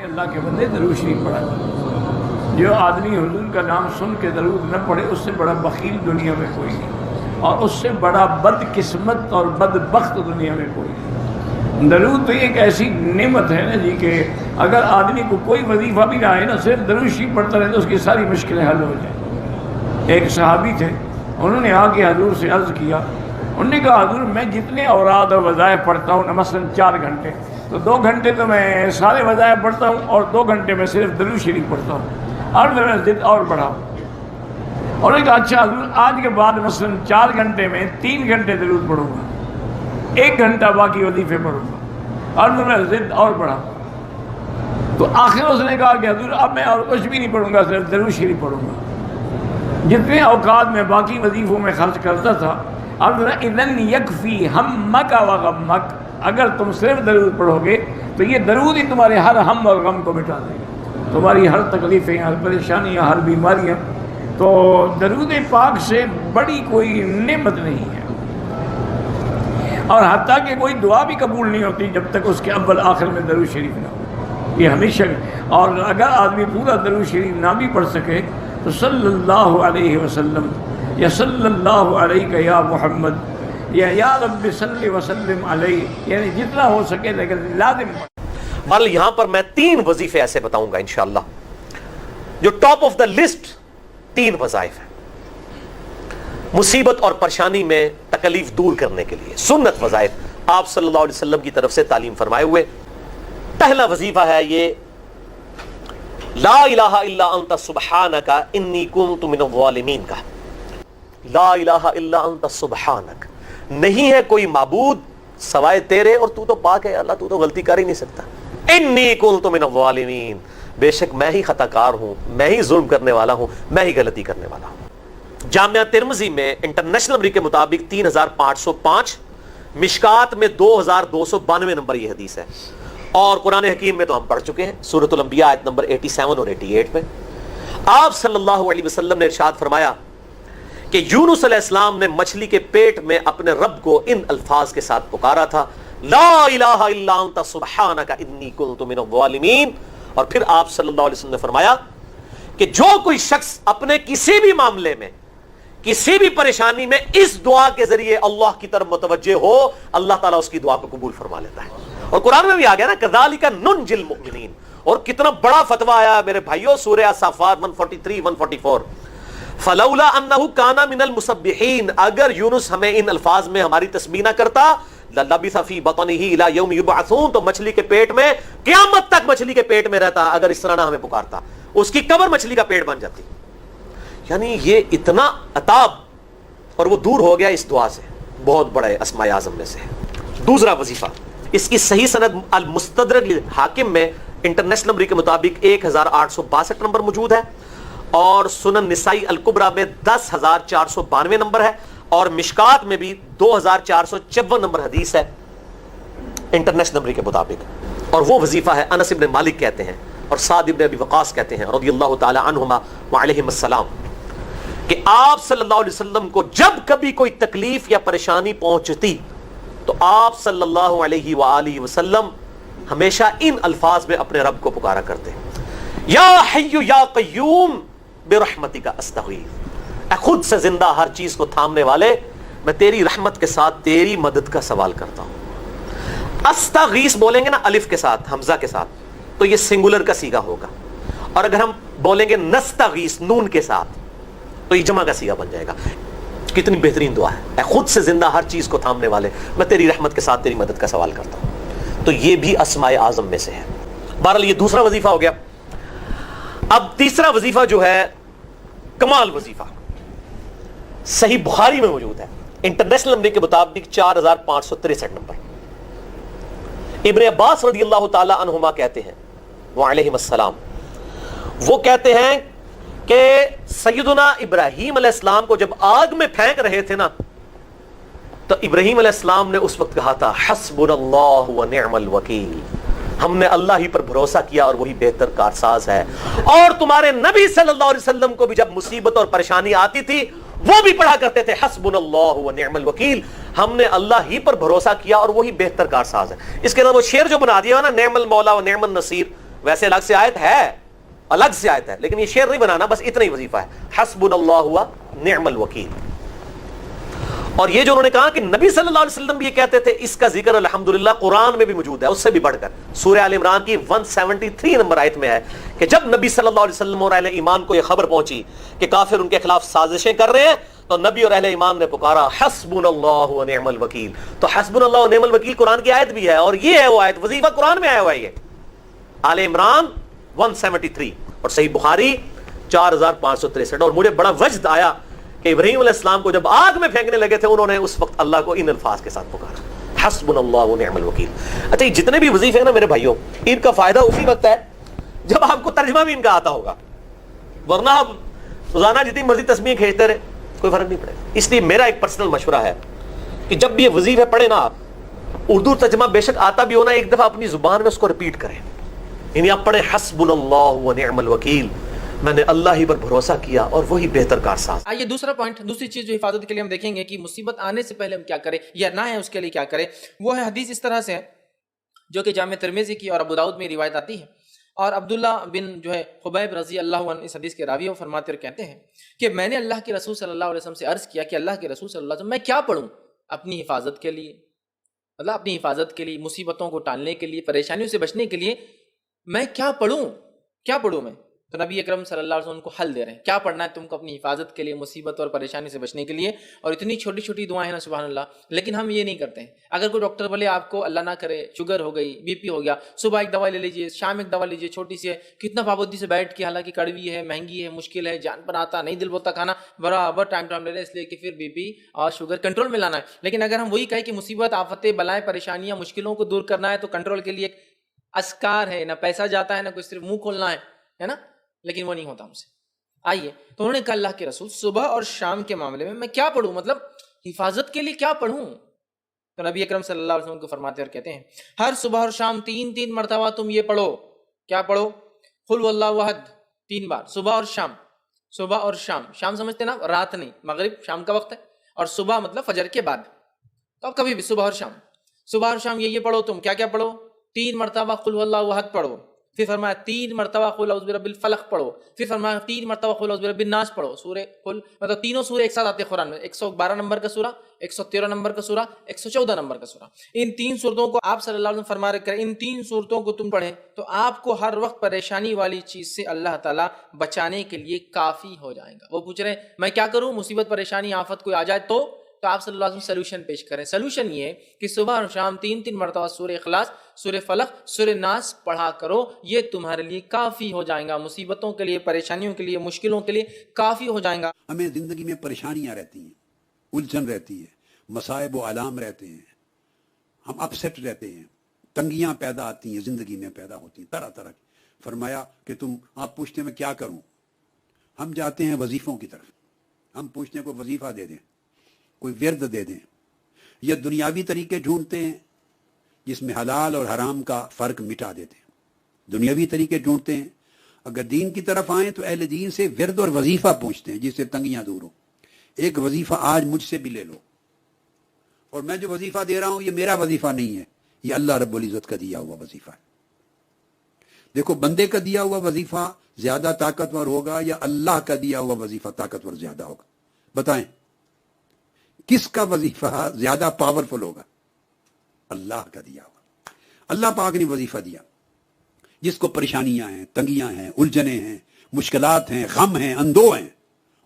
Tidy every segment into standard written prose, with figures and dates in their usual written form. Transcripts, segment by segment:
اللہ کے بندے درود شریف پڑھا کرو۔ جو آدمی حضور کا نام سن کے درود نہ پڑھے اس سے بڑا بخیل دنیا میں کوئی نہیں، اور اس سے بڑا بد قسمت اور بدبخت دنیا میں کوئی نہیں۔ درود تو ایک ایسی نعمت ہے نا جی کہ اگر آدمی کو کوئی وظیفہ بھی نہ آئے نا، صرف درود شریف پڑھتا رہے تو اس کی ساری مشکلیں حل ہو جائیں۔ ایک صحابی تھے، انہوں نے آ کے حضور سے عرض کیا، انہوں نے کہا حضور میں جتنے اوراد اور وظائف پڑھتا ہوں مثلاً 4 گھنٹے، تو 2 گھنٹے تو میں سارے وظائف پڑھتا ہوں اور 2 گھنٹے میں صرف درود شریف پڑھتا ہوں، اور میرا ضد اور بڑھاؤ۔ انہوں نے کہا اچھا حضور آج کے بعد مثلاً 4 گھنٹے میں 3 گھنٹے درود پڑھوں گا، 1 گھنٹہ باقی وظیفے پڑھوں گا، اور میرا ضد اور بڑھاؤ۔ تو آخر اس نے کہا کہ حضور اب میں اور کچھ بھی نہیں پڑھوں گا، صرف درود شریف پڑھوں گا۔ جتنے اوقات میں باقی وظیفوں میں خرچ کرتا تھا، اب اذن یکفی ہمک و غمک، اگر تم صرف درود پڑھو گے تو یہ درود ہی تمہارے ہر ہم اور غم کو مٹا دے گا، تمہاری ہر تکلیفیں، ہر پریشانیاں، ہر بیماریاں۔ تو درود پاک سے بڑی کوئی نعمت نہیں ہے، اور حتیٰ کہ کوئی دعا بھی قبول نہیں ہوتی جب تک اس کے اول آخر میں درود شریف نہ ہو، یہ ہمیشہ۔ اور اگر آدمی پورا درود شریف نہ بھی پڑھ سکے تو صلی اللہ علیہ وسلم یا صلی اللہ علیہ یا محمد یا رب صلی وسلم علیہ، یعنی جتنا ہو سکے لیکن لازم پڑھ۔ بل یہاں پر میں 3 وظیفے ایسے بتاؤں گا انشاءاللہ جو ٹاپ آف دا لسٹ 3 وظائف ہیں مصیبت اور پریشانی میں تکلیف دور کرنے کے لیے، سنت وظائف آپ صلی اللہ علیہ وسلم کی طرف سے تعلیم فرمائے ہوئے۔ پہلا وظیفہ ہے یہ لا الہ الا انت سبحانک انی کنت من الظالمین کا۔ لا الہ الا انت سبحانک، نہیں ہے کوئی معبود سوائے تیرے، اور تو پاک ہے اللہ، تو غلطی کر ہی نہیں سکتا۔ انی کنت من الظالمین، بے شک میں ہی خطا کار ہوں، میں ہی ظلم کرنے والا ہوں، میں ہی غلطی کرنے والا ہوں۔ جامعہ ترمذی میں انٹرنیشنل نمبر کے مطابق 3505، مشکات میں 2292 نمبر یہ حدیث ہے، اور قرآن حکیم میں تو ہم پڑھ چکے ہیں، سورۃ الانبیاء آیت نمبر 87 اور 88 میں آپ صلی اللہ علیہ وسلم نے ارشاد فرمایا کہ یونس علیہ السلام نے مچھلی کے پیٹ میں اپنے رب کو ان الفاظ کے ساتھ پکارا تھا، لا الہ الا انت سبحانک انی کنت من الظالمین۔ اور پھر آپ صلی اللہ علیہ وسلم نے فرمایا کہ جو کوئی شخص اپنے کسی بھی معاملے میں، کسی بھی پریشانی میں اس دعا کے ذریعے اللہ کی طرف متوجہ ہو، اللہ تعالیٰ اس کی دعا کو قبول فرما لیتا ہے۔ اور قرآن میں بھی آ گیا نا کذالک ننجی المؤمنین، اور کتنا بڑا فتویٰ آیا میرے بھائیوں، سورہ الصافات 143 144، فلولا انہ کان من المسبحین، اگر یونس ہمیں ان الفاظ میں ہماری تسبیح نہ کرتا، للبث فی بطنہ الی یوم یبعثون، تو مچھلی کے پیٹ میں قیامت تک مچھلی کے پیٹ میں رہتا اگر اس طرح نہ ہمیں پکارتا، اس کی قبر مچھلی کا پیٹ بن جاتی۔ یعنی یہ اتنا عطاب، اور وہ دور ہو گیا اس دعا سے، بہت بڑے اسماء اعظم میں سے ہے۔ دوسرا وظیفہ، اس کی صحیح سند المستدرک حاکم میں انٹرنیشنل نمبر کے مطابق 1862 نمبر موجود ہے، اور سنن نسائی الکبریٰ میں 10492 نمبر ہے، اور مشکات میں بھی 2454 نمبر حدیث ہے انٹرنیشنل نمبر کے مطابق۔ اور وہ وظیفہ ہے انس بن مالک کہتے ہیں اور سعد بن ابی وقاص کہتے ہیں رضی اللہ تعالی عنہما وعلیہم السلام، کہ آپ صلی اللہ علیہ وسلم کو جب کبھی کوئی تکلیف یا پریشانی پہنچتی تو آپ صلی اللہ علیہ وآلہ وسلم ہمیشہ ان الفاظ میں اپنے رب کو پکارا کرتے، یا حی یا قیوم برحمتک استغیث، اے خود سے زندہ ہر چیز کو تھامنے والے، میں تیری رحمت کے ساتھ تیری مدد کا سوال کرتا ہوں۔ استغیث بولیں گے نا الف کے ساتھ، حمزہ کے ساتھ، تو یہ سنگولر کا صیغہ ہوگا، اور اگر ہم بولیں گے نستغیث نون کے ساتھ تو یہ جمع کا صیغہ بن جائے گا۔ کتنی بہترین دعا ہے، اے خود سے زندہ ہر چیز کو تھامنے والے، میں تیری رحمت کے ساتھ تیری مدد کا سوال کرتا ہوں۔ تو یہ بھی اسماء اعظم میں سے ہے۔ بہرحال یہ دوسرا وظیفہ ہو گیا۔ اب تیسرا وظیفہ جو ہے کمال وظیفہ، صحیح بخاری میں موجود ہے، انٹرنیشنل نمبر کے مطابق 4563 نمبر۔ ابن عباس رضی اللہ تعالی عنہما کہتے ہیں وعلیہم السلام، وہ کہتے ہیں کہ سیدنا ابراہیم علیہ السلام کو جب آگ میں پھینک رہے تھے نا، تو ابراہیم علیہ السلام نے اس وقت کہا تھا حسبنا اللہ ونعم الوکیل، ہم نے اللہ ہی پر بھروسہ کیا اور وہی بہتر کارساز ہے۔ اور تمہارے نبی صلی اللہ علیہ وسلم کو بھی جب مصیبت اور پریشانی آتی تھی وہ بھی پڑھا کرتے تھے حسبنا اللہ ونعم الوکیل، ہم نے اللہ ہی پر بھروسہ کیا اور وہی بہتر کارساز ہے۔ اس کے علاوہ شعر جو بنا دیا ہے نا، نعم المولا و نعم النصیر، ویسے الگ سے آیت ہے لیکن یہ شعر نہیں بنانا، بس اتنا ہی وظیفہ ہے، حسبنا اللہ و نعم الوکیل۔ اور یہ جو انہوں نے کہا کہ نبی صلی اللہ علیہ وسلم بھی یہ کہتے تھے، اس کا ذکر الحمدللہ قرآن میں بھی موجود ہے، اس سے بھی بڑھ کر سورہ آل عمران کی 173 نمبر آیت میں ہے کہ جب نبی صلی اللہ علیہ وسلم اور اہل ایمان کو یہ خبر پہنچی کہ کافر ان کے خلاف سازشیں کر رہے ہیں، تو نبی اور اہل ایمان نے پکارا حسبنا اللہ و نعم الوکیل۔ تو حسبنا اللہ و نعم الوکیل قرآن کی آیت بھی ہے، اور یہ ہے وہ آیت، وظیفہ قرآن میں آیا ہوا ہے، یہ آل عمران 173 اور صحیح بخاری 4563۔ اور مجھے بڑا وجد آیا کہ ابراہیم علیہ السلام کو جب آگ میں پھینکنے لگے تھے، انہوں نے اس وقت اللہ کو ان الفاظ کے ساتھ پکارا، حسبنا اللہ و نعم الوکیل۔ اچھا، یہ جتنے بھی وظیفے ہیں نا میرے بھائیوں، ان کا فائدہ اسی وقت ہے جب آپ کو ترجمہ بھی ان کا آتا ہوگا، ورنہ آپ روزانہ جتنی مرضی تسبیح کھینچتے رہے کوئی فرق نہیں پڑے۔ اس لیے میرا ایک پرسنل مشورہ ہے کہ جب بھی یہ وظیفے پڑھے نا آپ، اردو ترجمہ بے شک آتا بھی ہونا، ایک دفعہ اپنی زبان میں اس کو ریپیٹ کریں، یعنی آپ پڑھیں حسبنا اللہ و نعم الوکیل، میں نے اللہ ہی پر بھروسہ کیا اور وہی بہتر کارساز۔ آئیے دوسرا پوائنٹ، دوسری چیز جو حفاظت کے لیے ہم دیکھیں گے کہ مصیبت آنے سے پہلے ہم کیا کریں یا نہ ہے اس کے لیے کیا کریں، وہ ہے حدیث اس طرح سے ہے جو کہ جامع ترمذی کی اور ابو داؤد میں روایت آتی ہے، اور عبداللہ بن جو ہے خبیب رضی اللہ عنہ اس حدیث کے راوی ہیں، فرماتے اور کہتے ہیں کہ میں نے اللہ کے رسول صلی اللہ علیہ وسلم سے عرض کیا کہ اللہ کے رسول صلی اللہ علیہ وسلم میں کیا پڑھوں اپنی حفاظت کے لیے، مطلب اپنی حفاظت کے لیے، مصیبتوں کو ٹالنے کے لیے، پریشانیوں سے بچنے کے لیے میں کیا پڑھوں میں؟ تو نبی اکرم صلی اللہ علیہ وسلم کو حل دے رہے ہیں، کیا پڑھنا ہے تم کو اپنی حفاظت کے لیے، مصیبت اور پریشانی سے بچنے کے لیے۔ اور اتنی چھوٹی چھوٹی دعائیں ہیں نا سبحان اللہ، لیکن ہم یہ نہیں کرتے ہیں۔ اگر کوئی ڈاکٹر بولے آپ کو اللہ نہ کرے شوگر ہو گئی، بی پی ہو گیا، صبح ایک دوا لے لیجیے، شام ایک دوا لیجیے، چھوٹی سی ہے، کتنا پابندی سے بیٹھ کے، حالانکہ کڑوی ہے، مہنگی ہے، مشکل ہے، جان پر آتا نہیں، دل بولتا کھانا، برابر ٹائم لے لیں، اس لیے کہ پھر بی پی اور شوگر کنٹرول میں لانا ہے۔ لیکن اگر ہم وہی کہیں کہ مصیبت، آفتیں، بلائیں، پریشانیاں، مشکلوں کو دور کرنا ہے، تو کنٹرول کے لیے ایک اذکار ہے، نہ پیسہ جاتا ہے، نہ کوئی صرف منہ کھولنا ہے نا، لیکن وہ نہیں ہوتا ہم سے۔ آئیے، تو انہوں نے کہا اللہ کے رسول صبح اور شام کے معاملے میں کیا پڑھوں، مطلب حفاظت کے لیے کیا پڑھوں؟ تو نبی اکرم صلی اللہ علیہ وسلم کو فرماتے اور کہتے ہیں ہر صبح اور شام 3 مرتبہ تم یہ پڑھو، کیا پڑھو؟ قل واللہ احد 3 بار، صبح اور شام، شام سمجھتے نا رات نہیں، مغرب شام کا وقت ہے، اور صبح مطلب فجر کے بعد، تو اب کبھی بھی صبح اور شام یہ پڑھو تم، کیا پڑھو؟ 3 مرتبہ قل واللہ احد پڑھو، پھر فرمایا 3 مرتبہ قل اعوذ برب الفلق پڑھو، پھر فرمایا 3 مرتبہ قل اعوذ برب الناس پڑھو۔ سورہ قل مطلب تینوں سورے ایک ساتھ آتے ہیں قرآن میں، 112 نمبر کا سورہ، 113 نمبر کا سورہ، 114 نمبر کا سورہ۔ ان 3 صورتوں کو آپ صلی اللہ علیہ وسلم فرما رہے کریں، ان 3 صورتوں کو تم پڑھیں تو آپ کو ہر وقت پریشانی والی چیز سے اللہ تعالیٰ بچانے کے لیے کافی ہو جائے گا۔ وہ پوچھ رہے ہیں میں کیا کروں، مصیبت پریشانی آفت کوئی آ جائے تو آپ صلی اللہ علیہ وسلم سلوشن پیش کریں۔ سلوشن یہ کہ صبح اور شام 3 مرتبہ سورہ اخلاص، سورہ فلق، سورہ ناس پڑھا کرو، یہ تمہارے لیے کافی ہو جائے گا، مصیبتوں کے لیے، پریشانیوں کے لیے، مشکلوں کے لیے کافی ہو جائے گا۔ ہمیں زندگی میں پریشانیاں رہتی ہیں، الجھن رہتی ہے، مصائب و آلام رہتے ہیں، ہم اپسیٹ رہتے ہیں، تنگیاں پیدا آتی ہیں، زندگی میں پیدا ہوتی ہیں طرح طرح کی۔ فرمایا کہ آپ پوچھتے ہیں میں کیا کروں، ہم جاتے ہیں وظیفوں کی طرف، ہم پوچھتے ہیں کوئی وظیفہ دے دیں، کوئی ورد دے دیں، یا دنیاوی طریقے ڈھونڈتے ہیں جس میں حلال اور حرام کا فرق مٹا دیتے ہیں، دنیاوی طریقے ڈھونڈتے ہیں۔ اگر دین کی طرف آئیں تو اہل دین سے ورد اور وظیفہ پوچھتے ہیں جس سے تنگیاں دور ہوں۔ ایک وظیفہ آج مجھ سے بھی لے لو، اور میں جو وظیفہ دے رہا ہوں یہ میرا وظیفہ نہیں ہے، یہ اللہ رب العزت کا دیا ہوا وظیفہ ہے۔ دیکھو بندے کا دیا ہوا وظیفہ زیادہ طاقتور ہوگا یا اللہ کا دیا ہوا وظیفہ طاقتور زیادہ ہوگا؟ بتائیں کس کا وظیفہ زیادہ پاورفل ہوگا؟ اللہ کا دیا ہوا۔ اللہ پاک نے وظیفہ دیا، جس کو پریشانیاں ہیں، تنگیاں ہیں، الجھنیں ہیں، مشکلات ہیں، غم ہیں، اندوہ ہیں،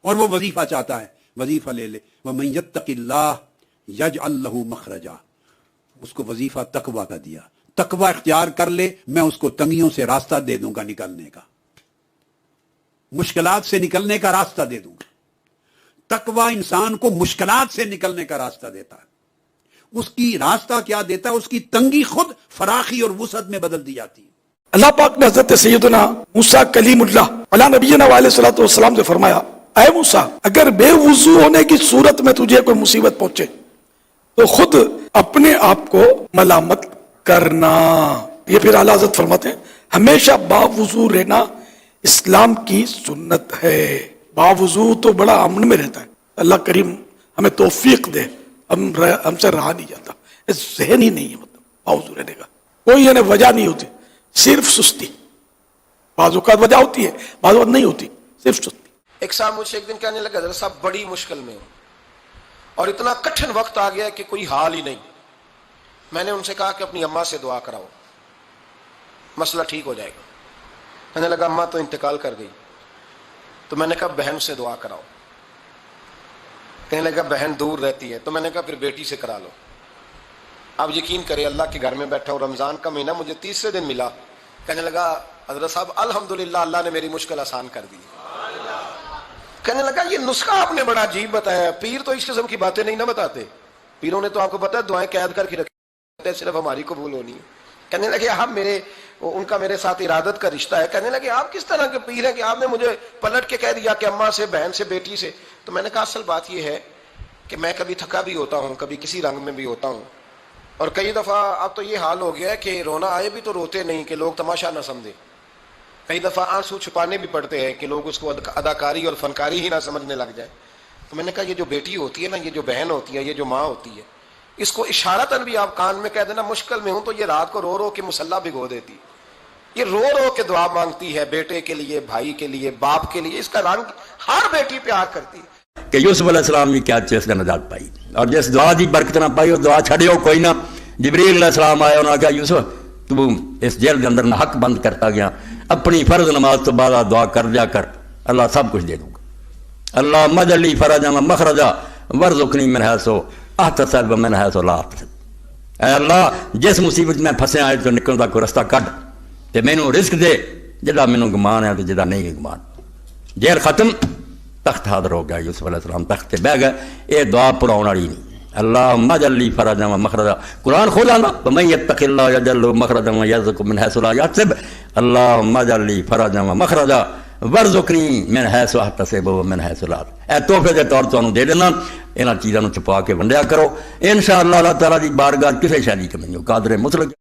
اور وہ وظیفہ چاہتا ہے، وظیفہ لے لے۔ وَمَن يَتَّقِ اللَّهَ يَجْعَل لَّهُ مَخْرَجًا، اس کو وظیفہ تقویٰ کا دیا، تقویٰ اختیار کر لے، میں اس کو تنگیوں سے راستہ دے دوں گا، نکلنے کا، مشکلات سے نکلنے کا راستہ دے دوں گا۔ تقویٰ انسان کو مشکلات سے نکلنے کا راستہ دیتا ہے، اس کی راستہ کیا دیتا ہے؟ اس کی تنگی خود فراخی اور وسعت میں بدل دی جاتی ہے۔ اللہ پاک نے حضرت سیدنا موسیٰ کلیم اللہ علیہ نبینا علیہ الصلوۃ والسلام سے فرمایا اے موسیٰ، اگر بے وضو ہونے کی صورت میں تجھے کوئی مصیبت پہنچے تو خود اپنے آپ کو ملامت کرنا۔ یہ پھر اعلیٰ حضرت فرماتے ہیں ہمیشہ باوضو رہنا اسلام کی سنت ہے۔ باوضو تو بڑا امن میں رہتا ہے، اللہ کریم ہمیں توفیق دے، ہم سے رہا نہیں جاتا، ذہن ہی نہیں ہے مطلب باوضو رہنے کا، کوئی یعنی وجہ نہیں ہوتی، صرف سستی، بعض اوقات وجہ ہوتی ہے, بعض اوقات نہیں ہوتی, صرف سستی. ایک صاحب مجھ سے ایک دن کہنے لگا حضرت صاحب بڑی مشکل میں ہوں اور اتنا کٹھن وقت آ گیا کہ کوئی حال ہی نہیں. میں نے ان سے کہا کہ اپنی اماں سے دعا کراؤ, مسئلہ ٹھیک ہو جائے گا. کہنے لگا اماں تو انتقال کر گئی. تو میں نے کہا بہن سے دعا کراؤ. کہنے لگا بہن دور رہتی ہے. تو میں نے کہا پھر بیٹی سے کرا لو. اب یقین کرے اللہ کے گھر میں بیٹھا ہوں, رمضان کا مہینہ مجھے تیسرے دن ملا. کہنے لگا حضرت صاحب الحمدللہ اللہ نے میری مشکل آسان کر دی. کہنے لگا یہ نسخہ آپ نے بڑا عجیب بتایا, پیر تو اس قسم کی باتیں نہیں نہ بتاتے. پیروں نے تو آپ کو پتا ہے دعائیں قید کر کے رکھتے ہیں, صرف ہماری قبول ہونی ہے. کہنے لگے آپ ان کا میرے ساتھ ارادت کا رشتہ ہے. کہنے لگے آپ کس طرح کے پیر ہیں کہ آپ نے مجھے پلٹ کے کہہ دیا کہ اماں سے, بہن سے, بیٹی سے. تو میں نے کہا اصل بات یہ ہے کہ میں کبھی تھکا بھی ہوتا ہوں, کبھی کسی رنگ میں بھی ہوتا ہوں, اور کئی دفعہ اب تو یہ حال ہو گیا ہے کہ رونا آئے بھی تو روتے نہیں کہ لوگ تماشا نہ سمجھے. کئی دفعہ آنسو چھپانے بھی پڑتے ہیں کہ لوگ اس کو اداکاری اور فنکاری ہی نہ سمجھنے لگ جائے. تو میں نے کہا یہ جو بیٹی ہوتی ہے نا, یہ جو بہن ہوتی ہے, یہ جو ماں ہوتی ہے, اس کو اشارتاً بھی آپ کان میں کہہ دینا مشکل میں ہوں تو یہ رات کو رو رو کے مصلی بھگو دیتی. یہ رو رو کے دعا مانگتی ہے بیٹے کے لیے, بھائی کے لیے, باپ کے لیے. اس کا رنگ ہر بیٹی پیار کرتی ہے. کہ یوسف علیہ السلام نے کیا چیز کا نجات پائی, اور جس دعا دی برکت نہ پائی, وہ دعا چھڑیو کوئی نہ. جبریل علیہ السلام آیا, انہوں نے کہا یوسف تو اس جیل کے اندر نہ حق بند کرتا گیا, اپنی فرض نماز تو بعد دعا کر دیا کر, اللہ سب کچھ دے دوں گا. اللہ مجلی فرجا مخرجا ورزقنی من حیث احتسب ومن حیث لا احتسب. اے اللہ جس مصیبت میں پھنسے آئے تو نکلنے کا کوئی رستہ کڈ, تے مینوں رزق دے جدا مینوں گمان ہے تو جدا نہیں گمان. جیل ختم, تخت حاضر ہو گیا. یوسف علیہ السلام تخت تے بیٹھ گئے. یہ دعا پڑھاؤن والی نہیں. اللہم اجعل لی فرجا ومخرجا. قرآن خود آنا ومن یتق اللہ یجعل له مخرجا ویرزقه من حیث لا یحتسب. اللہم اجعل لی فرجا ومخرجا ورزقنی من حیث احتسب ومن حیث لا. اے تحفے کے طور تانوں دے دینا, انہاں چیزاں نوں چھپا کے ونڈیا کرو. انشاءاللہ اللہ تعالیٰ دی بارگاہ کسے شے دی کمی نہیں, قادر مطلق.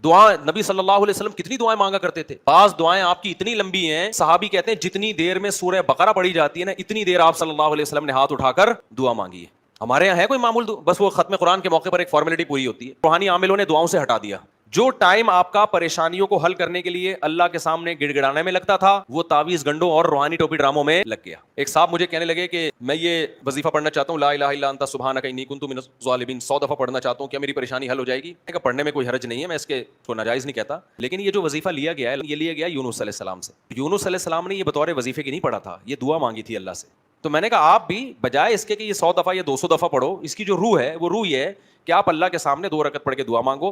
دعائیں نبی صلی اللہ علیہ وسلم کتنی دعائیں مانگا کرتے تھے. بعض دعائیں آپ کی اتنی لمبی ہیں, صحابی کہتے ہیں جتنی دیر میں سورہ بقرہ پڑھی جاتی ہے نا, اتنی دیر آپ صلی اللہ علیہ وسلم نے ہاتھ اٹھا کر دعا مانگی ہے. ہمارے یہاں ہے کوئی معمول بس وہ ختم قرآن کے موقع پر ایک فارمیلٹی پوری ہوتی ہے. روحانی عاملوں نے دعاؤں سے ہٹا دیا. جو ٹائم آپ کا پریشانیوں کو حل کرنے کے لیے اللہ کے سامنے گڑ گڑانے میں لگتا تھا, وہ تعویذ گنڈوں اور روحانی ٹوپی ڈراموں میں لگ گیا. ایک صاحب مجھے کہنے لگے کہ میں یہ وظیفہ پڑھنا چاہتا ہوں, لا الہ الا انت سبحانک انی کنت من الظالمین, 100 دفعہ پڑھنا چاہتا ہوں, کیا میری پریشانی حل ہو جائے گی؟ میں کہا پڑھنے میں کوئی حرج نہیں ہے, میں اس کے کو ناجائز نہیں کہتا, لیکن یہ جو وظیفہ لیا گیا ہے یہ لیا گیا یونس علیہ السلام سے. یونس علیہ السلام نے یہ بطور وظیفے کی نہیں پڑھا تھا, یہ دعا مانگی تھی اللہ سے. تو میں نے کہا آپ بھی بجائے اس کے کہ یہ 100 دفعہ یا 200 دفعہ پڑھو, اس کی جو روح ہے وہ روح یہ ہے کہ آپ اللہ کے سامنے 2 رکعت پڑھ کے دعا مانگو.